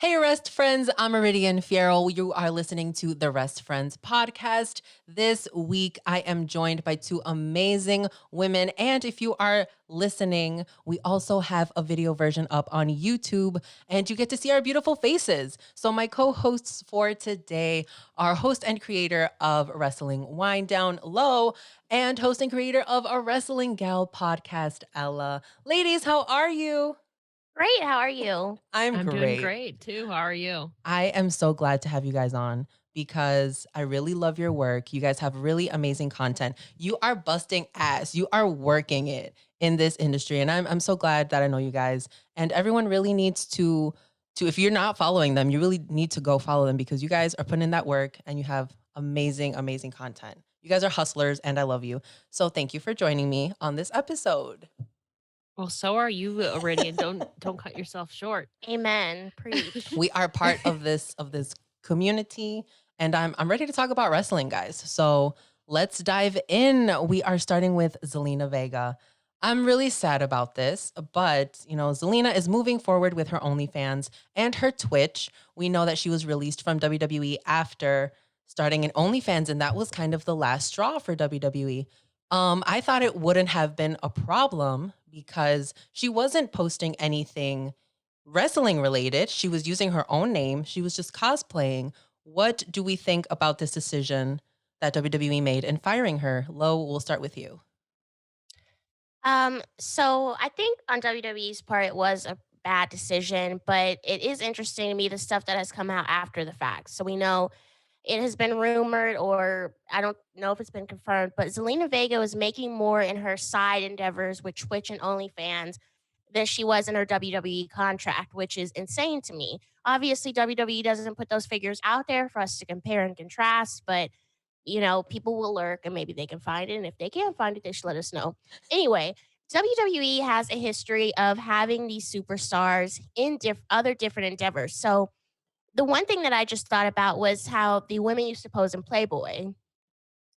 Hey, Rest Friends, I'm Meridian Fierro. You are listening to the Rest Friends podcast. This week, I am joined by two amazing women. And if you are listening, we also have a video version up on YouTube, and you get to see our beautiful faces. So, my co hosts for today are host and creator of Wrestling Winedown, Lo, and host and creator of a Wrestling Gal podcast, Ella. Ladies, how are you? Great, how are you? I'm I'm doing great. great too. How are you? I am so glad to have you guys on because I really love your work. You guys have really amazing content. You are busting ass. You are working it in this industry. And I'm so glad that I know you guys. And everyone really needs to if you're not following them, you really need to go follow them because you guys are putting in that work and you have amazing content. You guys are hustlers and I love you. So thank you for joining me on this episode. Well, so are you, Iridian. Don't cut yourself short. Amen. Preach. We are part of this community, and I'm ready to talk about wrestling, guys. So let's dive in. We are starting with Zelina Vega. I'm really sad about this, but Zelina is moving forward with her OnlyFans and her Twitch. We know that she was released from WWE after starting an OnlyFans, and that was kind of the last straw for WWE. I thought it wouldn't have been a problem because she wasn't posting anything wrestling related. She was using her own name. She was just cosplaying. What do we think about this decision that WWE made in firing her? Lo, we'll start with you. So I think on WWE's part it was a bad decision, but it is interesting to me the stuff that has come out after the fact. So we know it has been rumored, or I don't know if it's been confirmed, but Zelina Vega was making more in her side endeavors with Twitch and OnlyFans than she was in her WWE contract, which is insane to me. Obviously, WWE doesn't put those figures out there for us to compare and contrast, but people will lurk and maybe they can find it. And if they can't find it, they should let us know. Anyway, WWE has a history of having these superstars in other different endeavors. So the one thing that I just thought about was how the women used to pose in Playboy.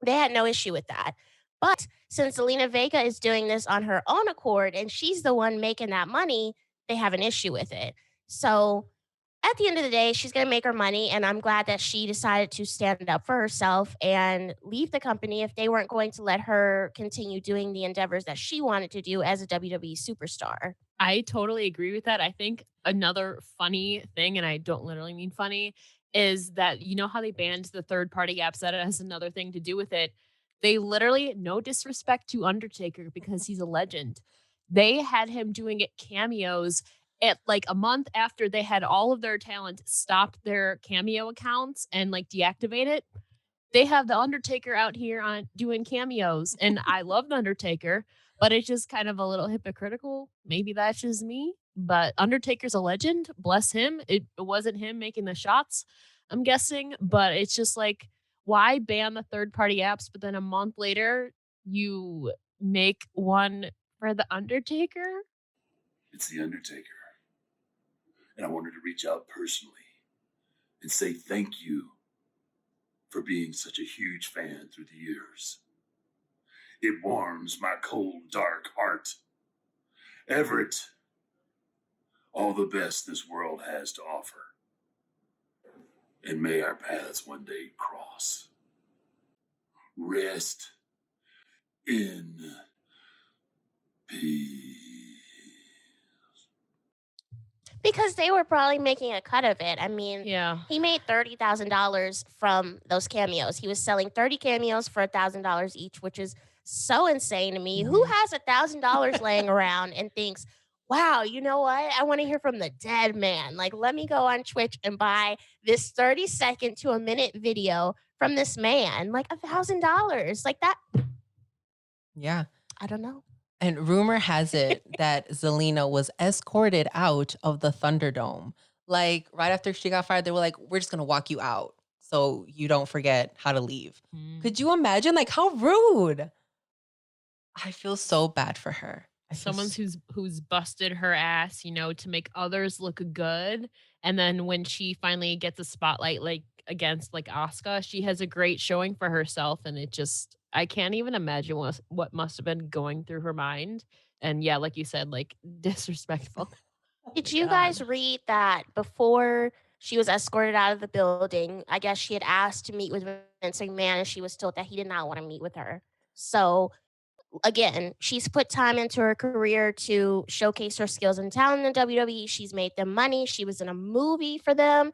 They had no issue with that. But since Zelina Vega is doing this on her own accord and she's the one making that money, they have an issue with it. So at the end of the day, she's going to make her money. And I'm glad that she decided to stand up for herself and leave the company if they weren't going to let her continue doing the endeavors that she wanted to do as a WWE superstar. I totally agree with that. I think another funny thing, and I don't literally mean funny, is that you know how they banned the third party apps that it has another thing to do with it. They literally, no disrespect to Undertaker because he's a legend. They had him doing it cameos at like a month after they had all of their talent stopped their cameo accounts and like deactivate it. They have the Undertaker out here on doing cameos, and I love the Undertaker, but it's just kind of a little hypocritical. Maybe that's just me, but Undertaker's a legend. Bless him. It wasn't him making the shots, I'm guessing, but it's just like, why ban the third party apps? But then a month later, you make one for the Undertaker. It's The Undertaker. And I wanted to reach out personally and say thank you for being such a huge fan through the years. It warms my cold, dark heart. Everett, all the best this world has to offer. And may our paths one day cross. Rest in peace. Because they were probably making a cut of it. I mean, Yeah. he made $30,000 from those cameos. He was selling 30 cameos for $1,000 each, which is so insane to me. Who has $1,000 laying around and thinks, wow, you know what? I want to hear from the dead man. Like, let me go on Twitch and buy this 30-second to a minute video from this man. Like $1,000. Like that. Yeah. I don't know. And rumor has it that Zelina was escorted out of the Thunderdome. Like right after she got fired, they were like, we're just going to walk you out so you don't forget how to leave. Could you imagine? Like, how rude. I feel so bad for her. Someone who's busted her ass, to make others look good. And then when she finally gets a spotlight like against like Asuka, she has a great showing for herself. And it just I can't even imagine what must have been going through her mind. And yeah, like you said, like disrespectful. Oh Did my you God. guys read that before she was escorted out of the building? I guess she had asked to meet with Vince McMahon and she was told that he did not want to meet with her. So again, she's put time into her career to showcase her skills and talent in WWE. She's made them money. She was in a movie for them,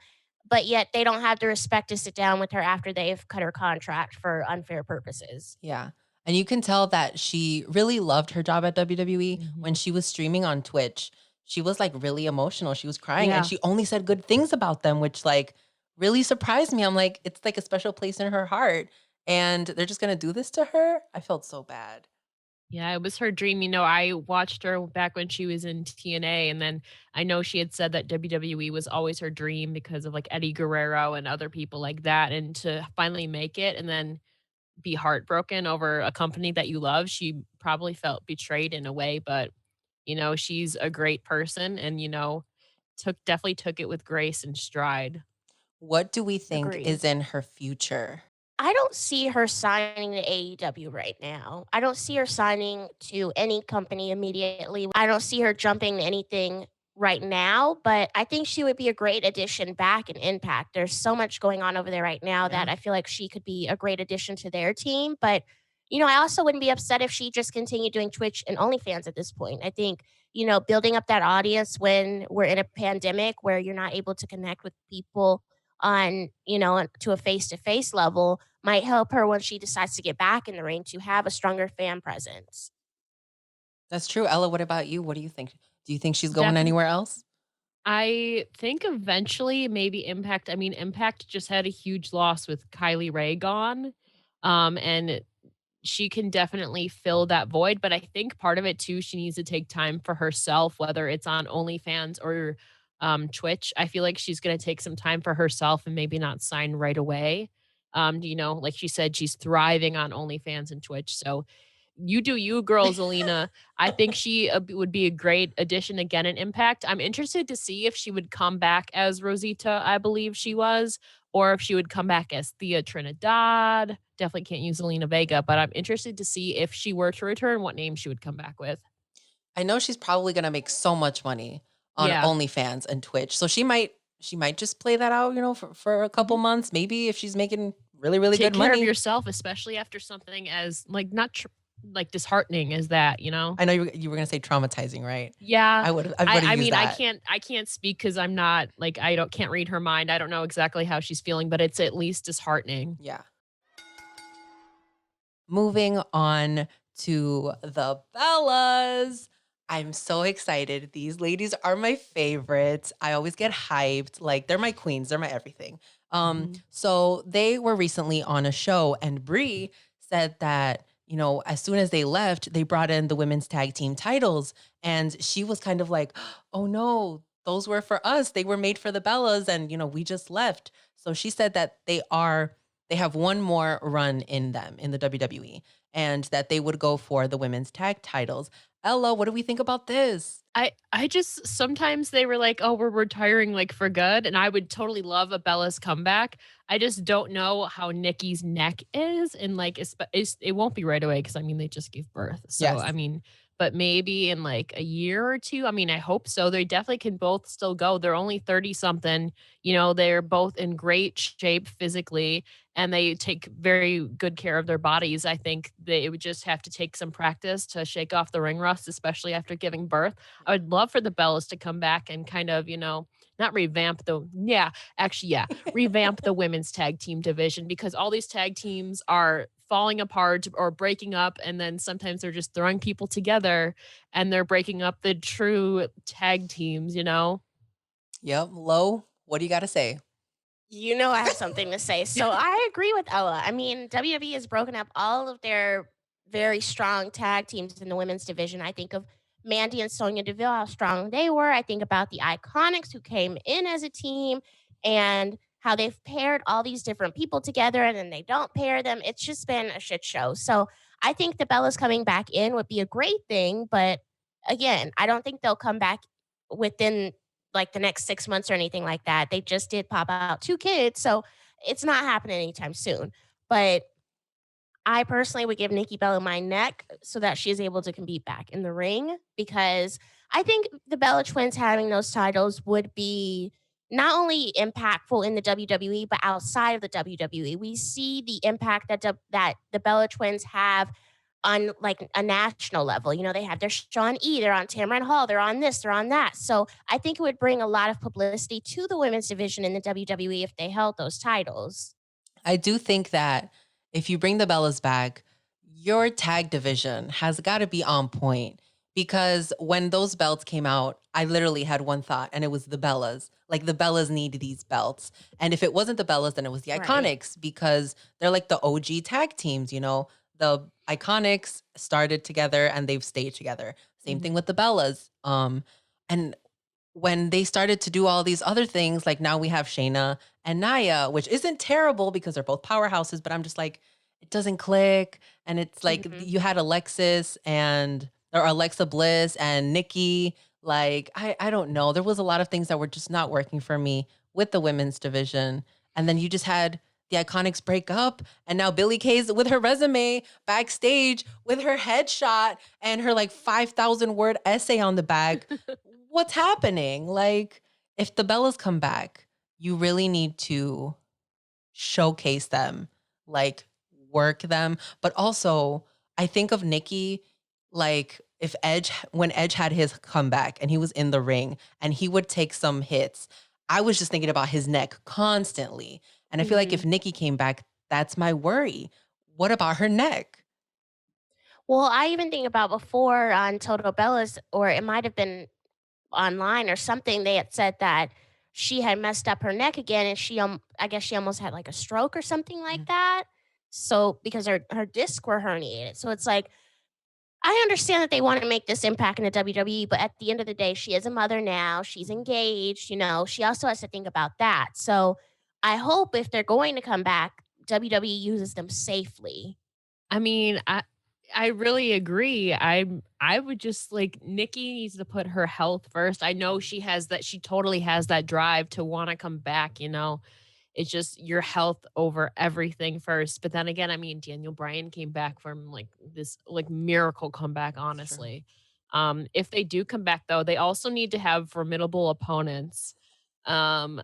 but yet they don't have the respect to sit down with her after they've cut her contract for unfair purposes. Yeah. And you can tell that she really loved her job at WWE when Mhm. she was streaming on Twitch. She was like really emotional. She was crying and Yeah. she only said good things about them, which like really surprised me. I'm like, it's like a special place in her heart. And they're just going to do this to her. I felt so bad. Yeah, it was her dream. I watched her back when she was in TNA, and then I know she had said that WWE was always her dream because of like Eddie Guerrero and other people like that. And to finally make it and then be heartbroken over a company that you love, she probably felt betrayed in a way. But, she's a great person and, definitely took it with grace and stride. What do we think Agreed. is in her future? I don't see her signing to AEW right now. I don't see her signing to any company immediately. I don't see her jumping to anything right now, but I think she would be a great addition back in Impact. There's so much going on over there right now Yeah. that I feel like she could be a great addition to their team. But, I also wouldn't be upset if she just continued doing Twitch and OnlyFans at this point. I think, building up that audience when we're in a pandemic where you're not able to connect with people on, to a face to face level might help her when she decides to get back in the ring to have a stronger fan presence. That's true. Ella, what about you? What do you think? Do you think she's going Definitely. anywhere else? I think eventually maybe Impact. I mean, Impact just had a huge loss with Kylie Ray gone. And she can definitely fill that void. But I think part of it too, she needs to take time for herself, whether it's on OnlyFans or Twitch. I feel like she's going to take some time for herself and maybe not sign right away. Like she said, she's thriving on OnlyFans and Twitch. So you do you, girl, Zelina. I think she would be a great addition again in Impact. I'm interested to see if she would come back as Rosita, I believe she was, or if she would come back as Thea Trinidad. Definitely can't use Zelina Vega, but I'm interested to see if she were to return, what name she would come back with. I know she's probably gonna make so much money on Yeah. OnlyFans and Twitch. So she might just play that out, for a couple Mhm. months, maybe if she's making really, really Take good care of money. yourself, especially after something as like not like disheartening as that. I know you were gonna say traumatizing, right? Yeah. I would have I used mean, I that. can't I can't speak because I'm not like I don't can't read her mind. I don't know exactly how she's feeling, but it's at least disheartening. Yeah. Moving on to the Bellas. I'm so excited. These ladies are my favorites. I always get hyped. Like they're my queens, they're my everything. Mhm. So they were recently on a show and Brie said that, as soon as they left, they brought in the women's tag team titles and she was kind of like, "Oh no, those were for us. They were made for the Bellas and, we just left." So she said that they have one more run in them in the WWE and that they would go for the women's tag titles. Ella, what do we think about this? I just sometimes they were like, "Oh, we're retiring like for good," and I would totally love a Bella's comeback. I just don't know how Nikki's neck is, and like it won't be right away because I mean they just gave birth. So Yes. I mean, but maybe in like a year or two. I mean, I hope so. They definitely can both still go. They're only 30 something. They're both in great shape physically and they take very good care of their bodies. I think they would just have to take some practice to shake off the ring rust, especially after giving birth. I would love for the Bellas to come back and kind of, not revamp revamp the women's tag team division because all these tag teams are falling apart or breaking up and then sometimes they're just throwing people together and they're breaking up the true tag teams. Yep. Lo, what do you got to say? I have something to say. So I agree with Ella. I mean, WWE has broken up all of their very strong tag teams in the women's division. I think of Mandy and Sonya Deville, how strong they were. I think about the Iconics who came in as a team and how they've paired all these different people together and then they don't pair them. It's just been a shit show. So I think the Bellas coming back in would be a great thing. But again, I don't think they'll come back within like the next 6 months or anything like that. They just did pop out 2 kids, so it's not happening anytime soon. But I personally would give Nikki Bella my neck so that she is able to compete back in the ring because I think the Bella Twins having those titles would be not only impactful in the WWE, but outside of the WWE. We see the impact that the Bella Twins have on like a national level. You know, they have their Sean E, they're on Tamron Hall, they're on this, they're on that. So I think it would bring a lot of publicity to the women's division in the WWE if they held those titles. I do think that if you bring the Bellas back, your tag division has got to be on point because when those belts came out, I literally had one thought and it was the Bellas. Like the Bellas need these belts. And if it wasn't the Bellas, then it was the Right. Iconics because they're like the OG tag teams, you know. The Iconics started together and they've stayed together. Same thing with the Bellas. And when they started to do all these other things, like now we have Shayna and Naya, which isn't terrible because they're both powerhouses, but I'm just like, it doesn't click. And it's like Mhm. you had Alexis or Alexa Bliss and Nikki. Like, I don't know. There was a lot of things that were just not working for me with the women's division. And then you just had the Iconics break up. And now Billie Kay's with her resume backstage with her headshot and her like 5,000 word essay on the back. What's happening? Like, if the Bellas come back, you really need to showcase them, like work them. But also, I think of Nikki, like if when Edge had his comeback and he was in the ring and he would take some hits, I was just thinking about his neck constantly. And I feel like Mhm. if Nikki came back, that's my worry. What about her neck? Well, I even think about before on Total Bellas, or it might have been online or something, they had said that she had messed up her neck again and I guess she almost had like a stroke or something like Mm. that. So because her discs were herniated. So it's like I understand that they want to make this impact in the WWE, but at the end of the day, she is a mother now. She's engaged, you know. She also has to think about that. So I hope if they're going to come back, WWE uses them safely. I mean, I really agree. I would just like Nikki needs to put her health first. I know she totally has that drive to want to come back, you know. It's just your health over everything first. But then again, I mean, Daniel Bryan came back from like this like miracle comeback, That's true. honestly. If they do come back though, they also need to have formidable opponents. Um,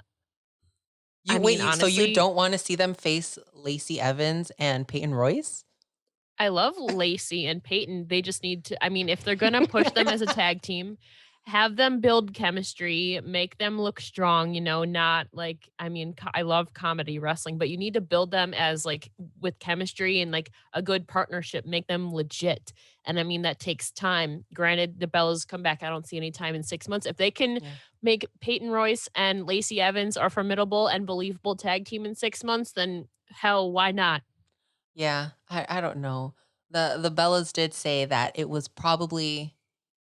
I mean, So you honestly, don't want to see them face Lacey Evans and Peyton Royce? I love Lacey and Peyton. They just need to, I mean, if they're going to push them as a tag team, have them build chemistry, make them look strong, you know, not like, I mean, I love comedy wrestling, but you need to build them as like with chemistry and like a good partnership, make them legit. And I mean, that takes time. Granted, the Bellas come back. I don't see any time in 6 months. If they can Yeah. make Peyton Royce and Lacey Evans a formidable and believable tag team in 6 months, then hell, why not? Yeah, I don't know. The Bellas did say that it was probably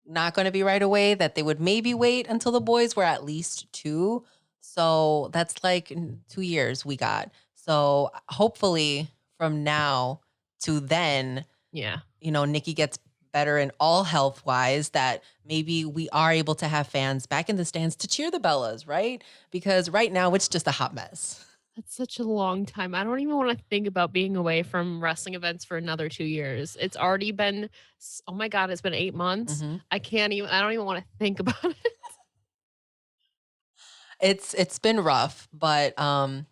not going to be right away, that they would maybe wait until the boys were at least 2. So that's like 2 years we got. So hopefully from now to then, Yeah. you know, Nikki gets better in all health wise, that maybe we are able to have fans back in the stands to cheer the Bellas, right? Because right now it's just a hot mess. That's such a long time. I don't even wanna think about being away from wrestling events for another 2 years. It's already been oh my god, it's been 8 months. Mhm. I don't even wanna think about it. It's been rough, but I'm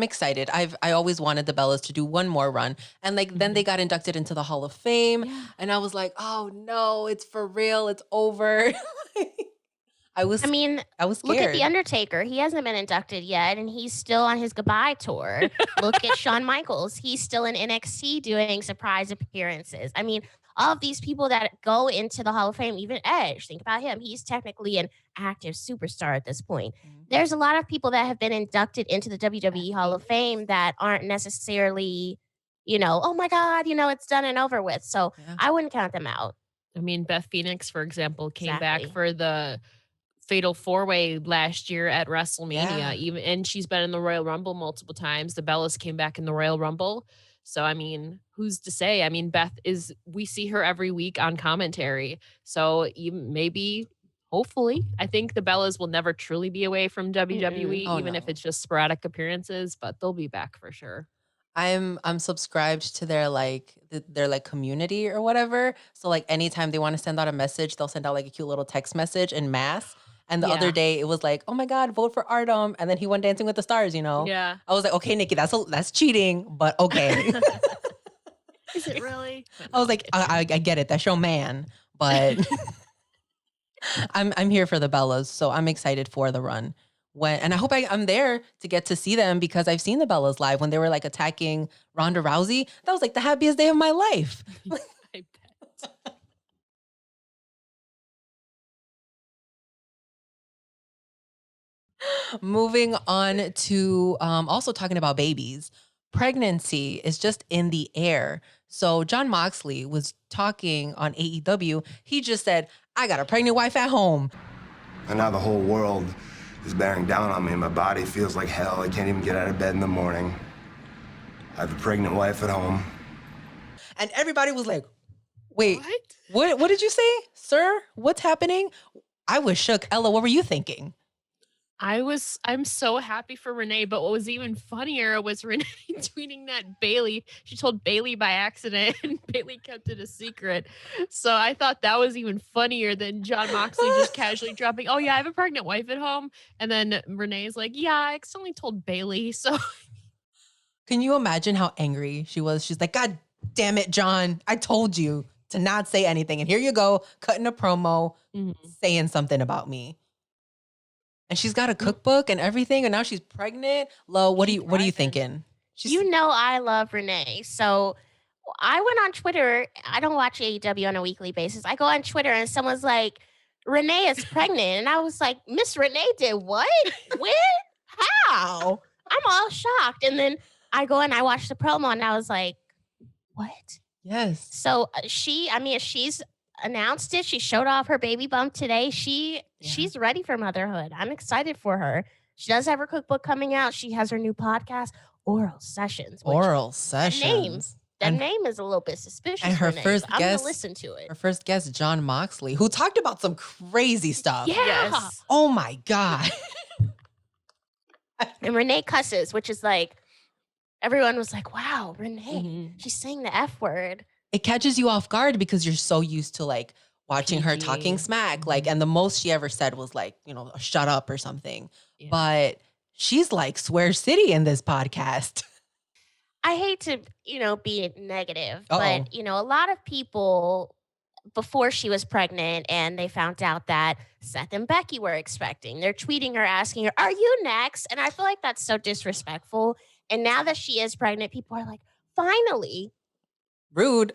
excited. I always wanted the Bellas to do one more run. And like then they Mhm. got inducted into the Hall of Fame Yeah. and I was like, "Oh no, it's for real. It's over." I I was mean, I was look at The scared. Undertaker. He hasn't been inducted yet, and he's still on his goodbye tour. Look at Shawn Michaels. He's still in NXT doing surprise appearances. I mean, all of these people that go into the Hall of Fame, even Edge, think about him. He's technically an active superstar at this point. Mhm. There's a lot of people that have been inducted into the WWE Beth Hall of Phoenix. Fame that aren't necessarily, you know, oh my God, you know, it's done and over with. So Yeah. I wouldn't count them out. I mean, Beth Phoenix, for example, came back Exactly. for the Fatal 4-Way last year at WrestleMania, Yeah. even and she's been in the Royal Rumble multiple times. The Bellas came back in the Royal Rumble. So I mean, who's to say? I mean, Beth is we see her every week on commentary. So even maybe hopefully, I think the Bellas will never truly be away from WWE Mm-mm. even Oh if it's no. just sporadic appearances, but they'll be back for sure. I'm subscribed to their their like community or whatever. So like anytime they want to send out a message, they'll send out like a cute little text message in mass. And the other Yeah. day it was like, oh my God, vote for Artem. And then he went Dancing with the Stars, you know? Yeah. I was like, okay, Nikki, that's cheating, but okay. Is it really? I was like, I get it. That's your man. But I'm here for the Bellas, so I'm excited for the run. And I hope I'm there to get to see them because I've seen the Bellas live when they were like attacking Ronda Rousey. That was like the happiest day of my life. I bet. Moving on to also talking about babies. Pregnancy is just in the air. So John Moxley was talking on AEW. He just said, I got a pregnant wife at home. And now the whole world is bearing down on me. My body feels like hell. I can't even get out of bed in the morning. I have a pregnant wife at home. And everybody was like, wait, what did you say, sir? What's happening? I was shook. Ella, what were you thinking? I'm so happy for Renee, but what was even funnier was Renee tweeting that Bailey, she told Bailey by accident and Bailey kept it a secret. So I thought that was even funnier than John Moxley just casually dropping, oh yeah, I have a pregnant wife at home. And then Renee's like, yeah, I accidentally told Bailey. So can you imagine how angry she was? She's like, God damn it, John. I told you to not say anything. And here you go, cutting a promo, saying something about me. And she's got a cookbook and everything, and now she's pregnant. Lo, what are you thinking? You know I love Renee. So I went on Twitter. I don't watch AEW on a weekly basis. I go on Twitter and someone's like, Renee is pregnant. And I was like, Miss Renee did what? When? How? I'm all shocked. And then I go and I watch the promo and I was like, what? Yes. So she's announced it. She showed off her baby bump today. She's ready for motherhood. I'm excited for her. She does have her cookbook coming out. She has her new podcast, Oral Sessions. That name is a little bit suspicious. And her first I'm guest, gonna listen to it. Her first guest, John Moxley, who talked about some crazy stuff. Yeah. Yes. Oh my God. And Renee cusses, which is like, everyone was like, wow, Renee, she's saying the F word. It catches you off guard because you're so used to like watching her talking smack. Like, and the most she ever said was like, shut up or something. Yeah. But she's like Swear City in this podcast. I hate to, be negative, but, a lot of people before she was pregnant and they found out that Seth and Becky were expecting, they're tweeting her, asking her, are you next? And I feel like that's so disrespectful. And now that she is pregnant, people are like, finally. Rude.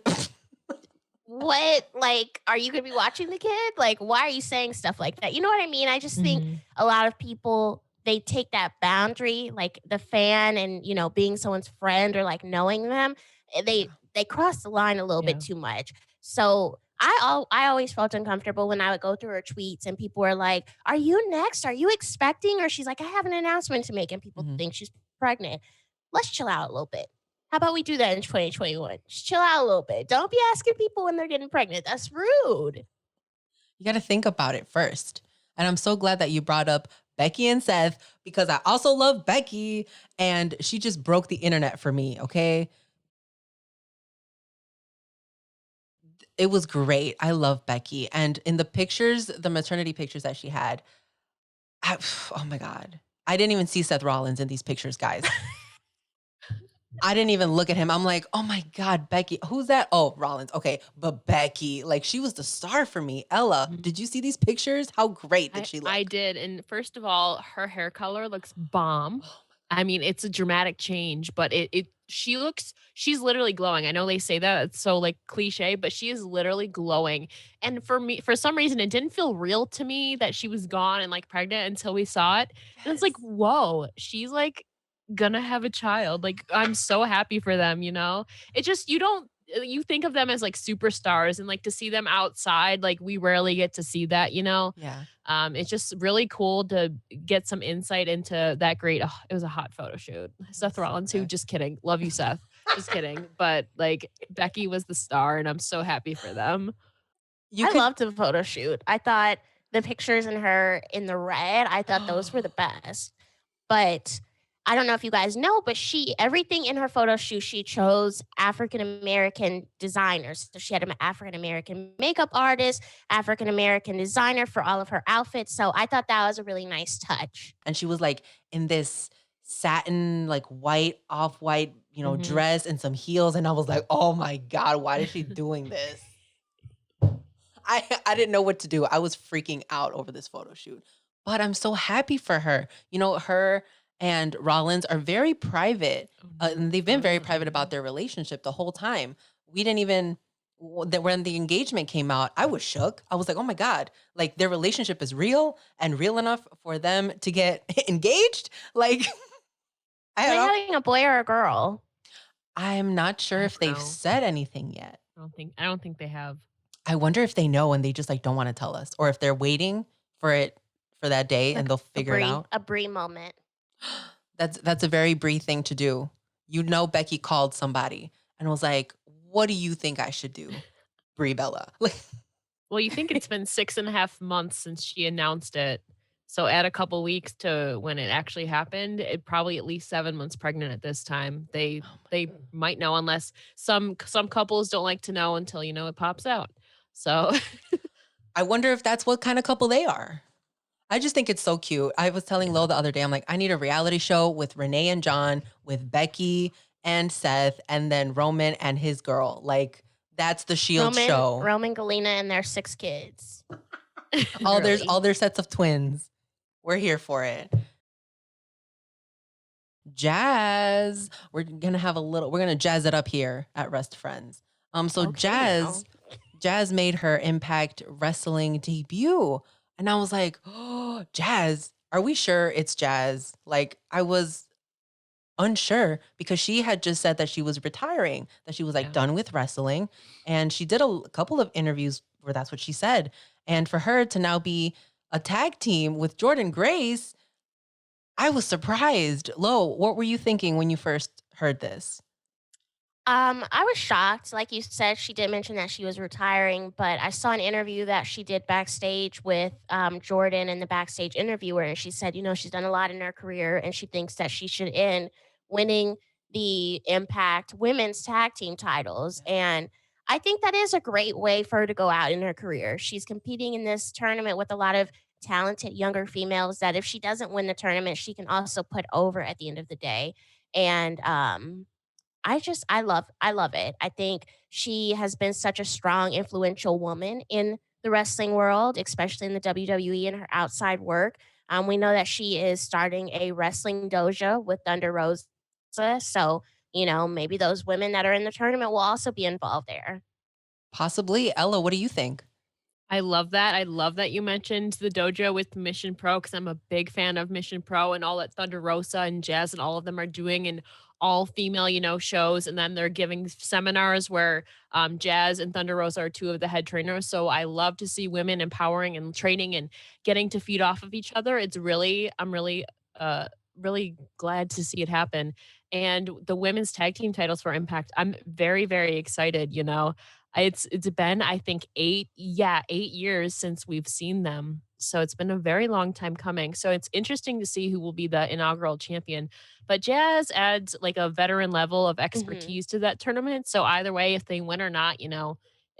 What? Like, are you going to be watching the kid? Like, why are you saying stuff like that? You know what I mean? I just think a lot of people, they take that boundary, like the fan and, being someone's friend or like knowing them, they cross the line a little bit too much. So I always felt uncomfortable when I would go through her tweets and people were like, are you next? Are you expecting? Or she's like, I have an announcement to make and people think she's pregnant. Let's chill out a little bit. How about we do that in 2021? Just chill out a little bit. Don't be asking people when they're getting pregnant. That's rude. You got to think about it first. And I'm so glad that you brought up Becky and Seth because I also love Becky and she just broke the internet for me, okay? It was great. I love Becky. And in the pictures, the maternity pictures that she had, oh my God. I didn't even see Seth Rollins in these pictures, guys. I didn't even look at him. I'm like, oh my God, Becky. Who's that? Oh, Rollins. Okay. But Becky, like she was the star for me. Ella, did you see these pictures? How great did she look? I did. And first of all, her hair color looks bomb. I mean, it's a dramatic change, but she's literally glowing. I know they say that it's so like cliche, but she is literally glowing. And for me, for some reason, it didn't feel real to me that she was gone and like pregnant until we saw it. Yes. And it's like, whoa, she's like gonna have a child. Like, I'm so happy for them, It just, you think of them as like superstars and like to see them outside, like we rarely get to see that, Yeah. It's just really cool to get some insight into that great. Oh, it was a hot photo shoot. Seth Rollins, who, just kidding. Love you, Seth. Just kidding. But like Becky was the star and I'm so happy for them. I loved the photo shoot. I thought the pictures in her in the red, I thought those were the best. But I don't know if you guys know, but everything in her photo shoot, she chose African American designers. So she had an African American makeup artist, African American designer for all of her outfits. So I thought that was a really nice touch. And she was like in this satin, like white, off white, Mhm. dress and some heels. And I was like, oh my God, why is she doing this? I didn't know what to do. I was freaking out over this photo shoot. But I'm so happy for her. Her and Rollins are very private. And they've been very private about their relationship the whole time. We didn't even that when the engagement came out, I was shook. I was like, "Oh my God, like their relationship is real and real enough for them to get engaged?" Like I Are don't they know. having a boy or a girl? I'm not sure I if don't they've know. said anything yet. I don't think they have. I wonder if they know and they just like don't want to tell us, or if they're waiting for that day and Like they'll figure it out. a Brie moment. That's a very Brie thing to do. Becky called somebody and was like, "What do you think I should do, Brie Bella?" Like, Well, you think it's been 6.5 months since she announced it. So add a couple weeks to when it actually happened. It probably at least 7 months pregnant at this time. They might know unless some couples don't like to know until it pops out. So I wonder if that's what kind of couple they are. I just think it's so cute. I was telling Lil the other day, I'm like, I need a reality show with Renee and John, with Becky and Seth, and then Roman and his girl. Like, that's the Shield show. Roman, Galena, and their 6 kids. All Really. their sets of twins. We're here for it. Jazz. We're gonna jazz it up here at Rest Friends. So Okay, Jazz made her Impact Wrestling debut. And I was like, oh, Jazz, are we sure it's Jazz? Like, I was unsure because she had just said that she was retiring, that she was like Yeah. done with wrestling. And she did a couple of interviews where that's what she said. And for her to now be a tag team with Jordan Grace, I was surprised. Lo, what were you thinking when you first heard this? I was shocked. Like you said, she did mention that she was retiring, but I saw an interview that she did backstage with Jordan and the backstage interviewer, and she said, she's done a lot in her career, and she thinks that she should end winning the Impact Women's Tag Team titles. And I think that is a great way for her to go out in her career. She's competing in this tournament with a lot of talented younger females that if she doesn't win the tournament, she can also put over at the end of the day. And I love it. I think she has been such a strong, influential woman in the wrestling world, especially in the WWE and her outside work. We know that she is starting a wrestling dojo with Thunder Rosa. So, maybe those women that are in the tournament will also be involved there. Possibly. Ella, what do you think? I love that. I love that you mentioned the dojo with Mission Pro because I'm a big fan of Mission Pro and all that Thunder Rosa and Jazz and all of them are doing and all female, shows. And then they're giving seminars where Jazz and Thunder Rosa are two of the head trainers. So I love to see women empowering and training and getting to feed off of each other. I'm really glad to see it happen. And the women's tag team titles for Impact, I'm very, very excited. It's been, I think, 8 years since we've seen them. So it's been a very long time coming. So it's interesting to see who will be the inaugural champion. But Jazz adds like a veteran level of Hmm. expertise to that tournament. So either way, if they win or not,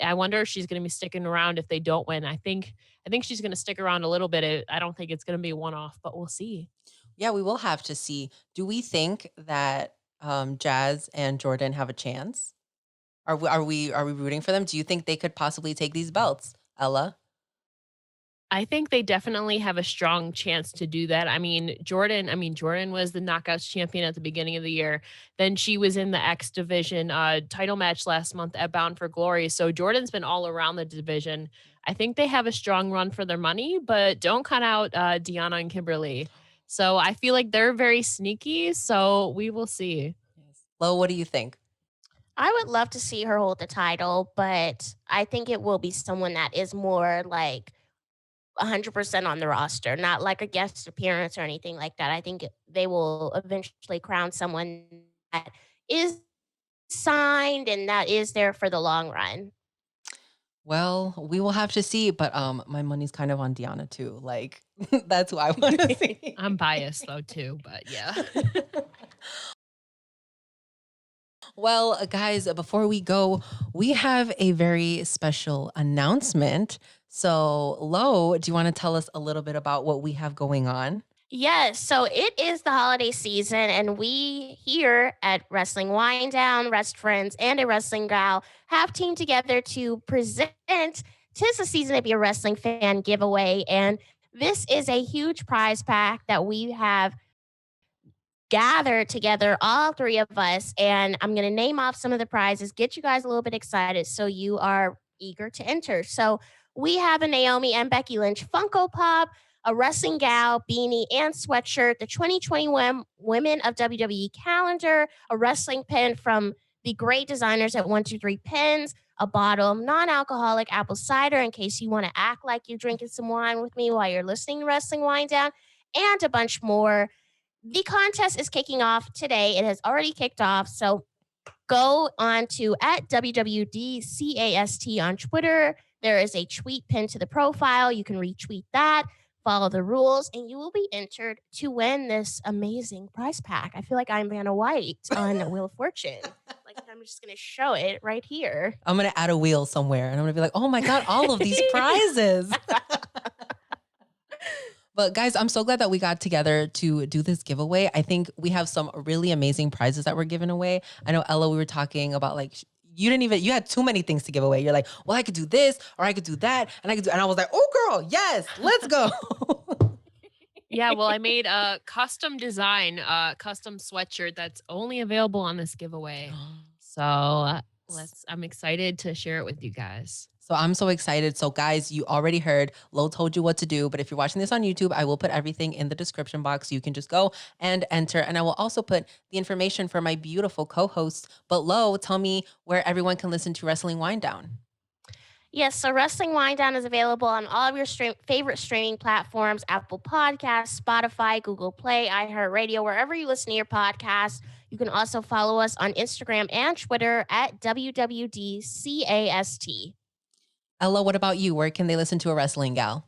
I wonder if she's going to be sticking around if they don't win. I think she's going to stick around a little bit. I don't think it's going to be a one-off, but we'll see. Yeah, we will have to see. Do we think that Jazz and Jordan have a chance? Are we rooting for them? Do you think they could possibly take these belts, Ella? I think they definitely have a strong chance to do that. Jordan was the knockouts champion at the beginning of the year. Then she was in the X division title match last month at Bound for Glory. So Jordan's been all around the division. I think they have a strong run for their money, but don't count out Deanna and Kimberly. So I feel like they're very sneaky. So we will see. Yes. Lo, what do you think? I would love to see her hold the title, but I think it will be someone that is more like 100% on the roster, not like a guest appearance or anything like that. I think they will eventually crown someone that is signed and that is there for the long run. Well, we will have to see, but my money's kind of on Deanna too. Like that's who I want to see. I'm biased though too, but yeah. Well, guys, before we go, we have a very special announcement. So, Lo, do you want to tell us a little bit about what we have going on? Yes, so it is the holiday season, and we here at Wrestling Winedown, Rest Friends, and a Wrestling Gal have teamed together to present "Tis the Season to Be a Wrestling Fan" giveaway. And this is a huge prize pack that we have gathered together, all three of us, and I'm going to name off some of the prizes, get you guys a little bit excited so you are eager to enter. So we have a Naomi and Becky Lynch Funko Pop, a Wrestling Gal beanie and sweatshirt, the 2021 Women of WWE calendar, a wrestling pin from the great designers at 123 Pins, a bottle of non-alcoholic apple cider in case you want to act like you're drinking some wine with me while you're listening to Wrestling Wine Down, and a bunch more. The contest is kicking off today. It has already kicked off. So go on to at WWDCAST on Twitter. There is a tweet pinned to the profile. You can retweet that, follow the rules, and you will be entered to win this amazing prize pack. I feel like I'm Vanna White on Wheel of Fortune. Like I'm just going to show it right here. I'm going to add a wheel somewhere and I'm going to be like, oh my God, all of these prizes. But guys, I'm so glad that we got together to do this giveaway. I think we have some really amazing prizes that we're giving away. I know, Ella, we were talking about like, you had too many things to give away. You're like, well, I could do this or I could do that. And I was like, oh girl, yes, let's go. Yeah, well, I made a custom design, custom sweatshirt that's only available on this giveaway. So I'm excited to share it with you guys. So I'm so excited. So guys, you already heard, Lo told you what to do, but if you're watching this on YouTube, I will put everything in the description box. You can just go and enter. And I will also put the information for my beautiful co-hosts. But Lo, tell me where everyone can listen to Wrestling Winedown. Yes, so Wrestling Winedown is available on all of your favorite streaming platforms: Apple Podcasts, Spotify, Google Play, iHeartRadio, wherever you listen to your podcasts. You can also follow us on Instagram and Twitter at WWDCAST. Ella, what about you? Where can they listen to a Wrestling Gal?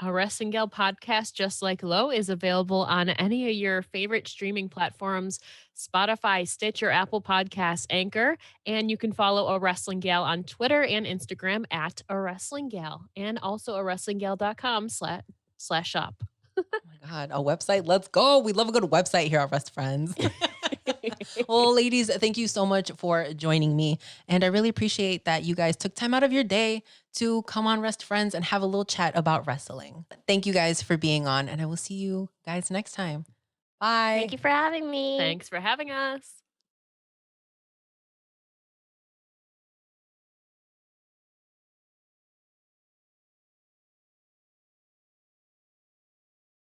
A Wrestling Gal podcast, just like Lo, is available on any of your favorite streaming platforms: Spotify, Stitcher, Apple Podcasts, Anchor. And you can follow A Wrestling Gal on Twitter and Instagram at A Wrestling Gal, and also awrestlinggal.com/shop. Oh my God, a website. Let's go. We love a good website here at Rest Friends. Well, ladies, thank you so much for joining me. And I really appreciate that you guys took time out of your day to come on Rest Friends and have a little chat about wrestling. Thank you guys for being on, and I will see you guys next time. Bye. Thank you for having me. Thanks for having us.